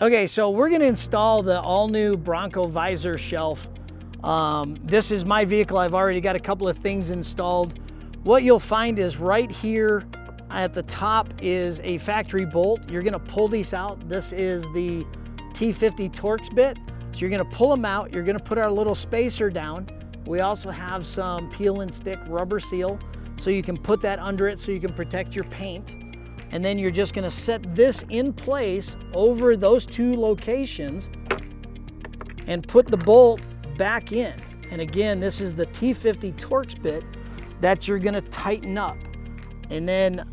Okay, so we're gonna install the all-new Bronco Visor shelf. This is my vehicle. I've already got a couple of things installed. What you'll find is right here at the top is a factory bolt. You're gonna pull these out. This is the T50 Torx bit. So you're gonna pull them out. You're gonna put our little spacer down. We also have some peel and stick rubber seal, so you can put that under it so you can protect your paint. And then you're just gonna set this in place over those two locations and put the bolt back in. And again, this is the T50 Torx bit that you're gonna tighten up. And then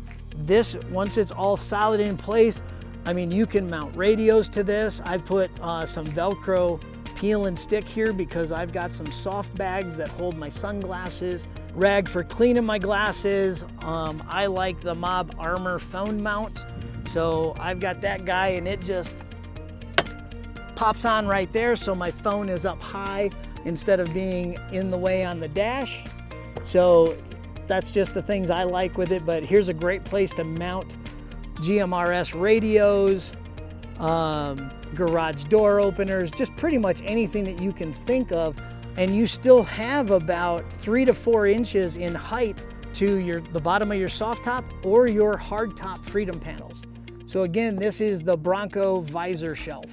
this, once it's all solid in place, I mean, you can mount radios to this. I put some Velcro peel and stick here because I've got some soft bags that hold my sunglasses, rag for cleaning my glasses. I like the Mob Armor phone mount. So I've got that guy and it just pops on right there. So my phone is up high instead of being in the way on the dash. So that's just the things I like with it, but here's a great place to mount GMRS radios, garage door openers, just pretty much anything that you can think of. And you still have about 3 to 4 inches in height to the bottom of your soft top or your hard top freedom panels. So again, this is the Bronco Visor shelf.